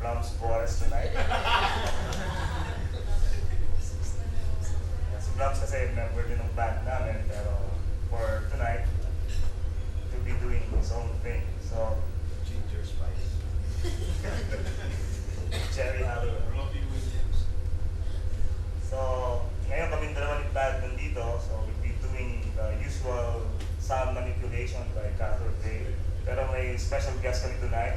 Blums Borres tonight. Si Blums kasi member din ng band namin, pero for tonight, he'll be doing his own thing. So, Ginger Spice. Jerry Halliwell. So, ngayon kami dalawa ni band nandito, so we'll be doing the usual sound manipulation by Cathode Ray. Pero may special guest kami tonight,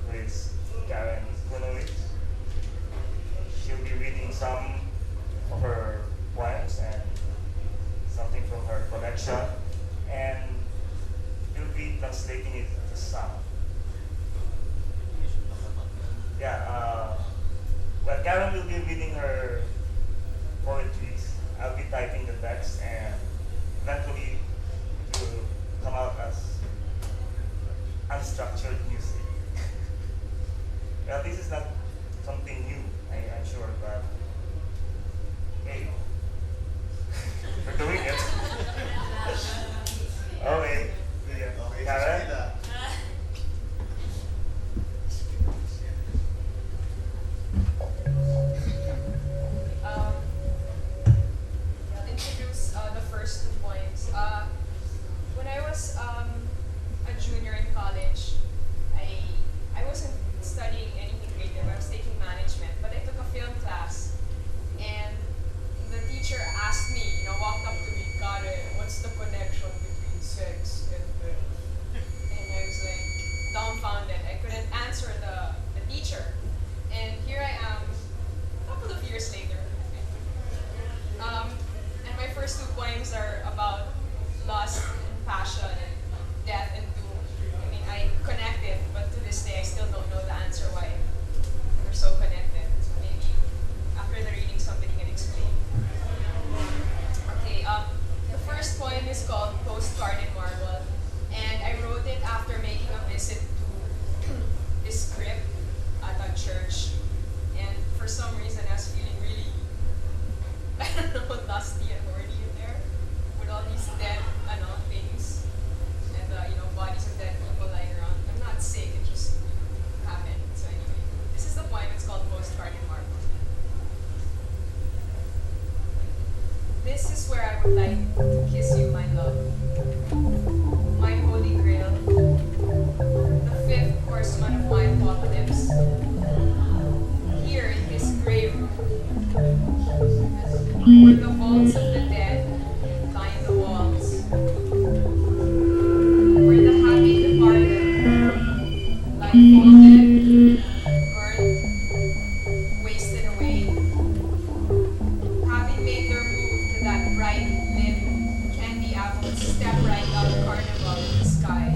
who is Karen Kunawicz. She'll be reading some of her poems and something from her collection, and you'll be translating it to sound. Yeah, well, Karen will be reading her poetries. I'll be typing the text, and eventually it will come out as unstructured music. Well, this is not something new, I'm sure, but hey, we're doing it. Okay, yeah. Karen? I'll introduce the first 2 points. When I was a junior in college, I wasn't studying anything creative. I was taking management, but I took a film class, and the teacher asked me, walked up to me, Karen, what's the connection between sex and and I was like dumbfounded. I couldn't answer the teacher, and here I am, a couple of years later. And my first 2 poems are about lust and passion and death and doom. I connected, but to this day I still don't know the answer why we're so connected. So maybe after the reading somebody can explain. Okay, the first poem is called Postcard in Marble, and I wrote it after making a visit to this crypt at a church, and for some reason I was feeling really, I don't know, dusty and horny in there with all these dead things and bodies of dead people lying around. I'm not sick, it just happened. So anyway, this is the poem. It's called Postcard in Marble. This is where I would like to kiss you, my love, my holy grail, the 5th horseman of my apocalypse. Here in this grave room, where the vaults of the dead line the walls, where the happy departed lie folded, burned, wasted away, having made their move to that bright lit candy apple step right out of carnival in the sky.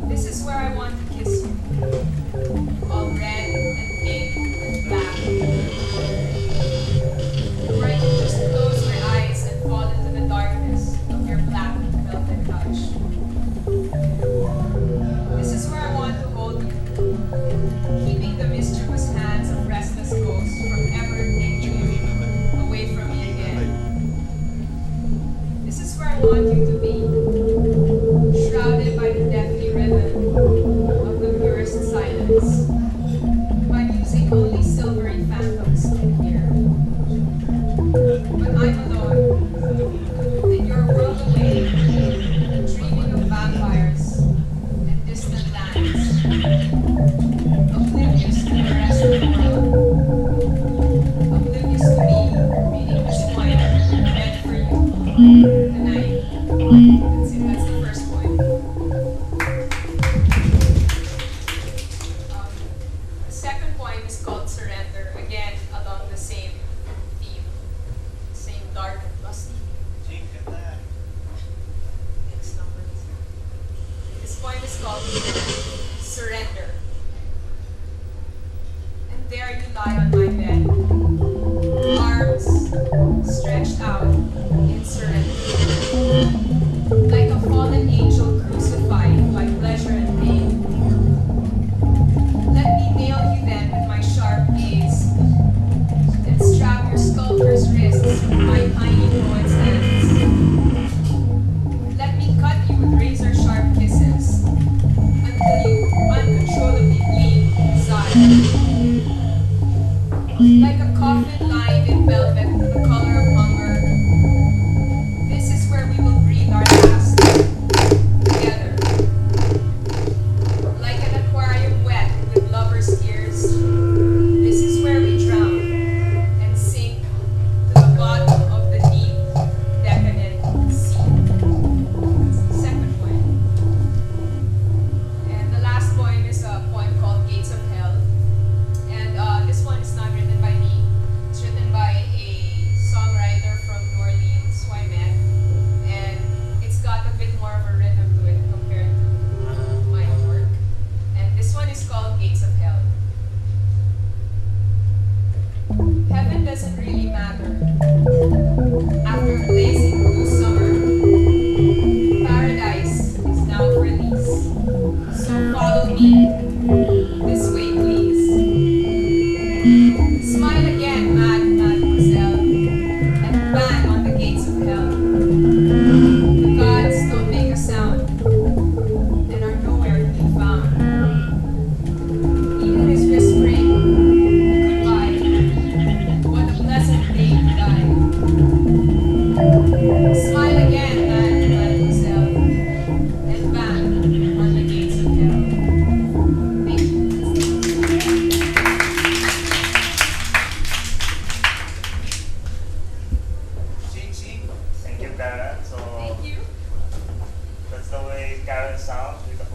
This is where I want to kiss you, all red and pink and black. That's it. That's the first point. The second poem is called Surrender. Again, along the same theme, same dark and lusty. It's number 2. This poem is called Surrender. And there you lie on my bed, arms stretched out in surrender, like a fallen angel crucified by pleasure and pain. Let me nail you then with my sharp gaze, and strap your sculptor's wrists with my tiny poet's hands. Let me cut you with razor-sharp kisses, until you uncontrollably bleed desire. Like a coffin lined in velvet, the color of hunger, this is where we will breathe our last together. Like an aquarium wet with lovers' tears, this is where we drown and sink to the bottom of the deep, decadent sea. That's the second poem. And the last poem is a poem called Gates of Hell. And this one is not written by me. It's written by a songwriter from New Orleans who I met. And it's got a bit more of a rhythm to it compared to my own work. And this one is called Gates of Hell. Heaven doesn't really matter. After a blazing blue summer, paradise is now for lease. So follow me this way, please. Smile again, mademoiselle, and bang on the gates of hell. The gods don't make a sound and are nowhere to be found. Even is whispering goodbye. What a pleasant day to die. Smile again, mademoiselle, and bang on the gates of hell. Thank you. Thank you, Karen. So Thank you. that's the way Karen sounds with a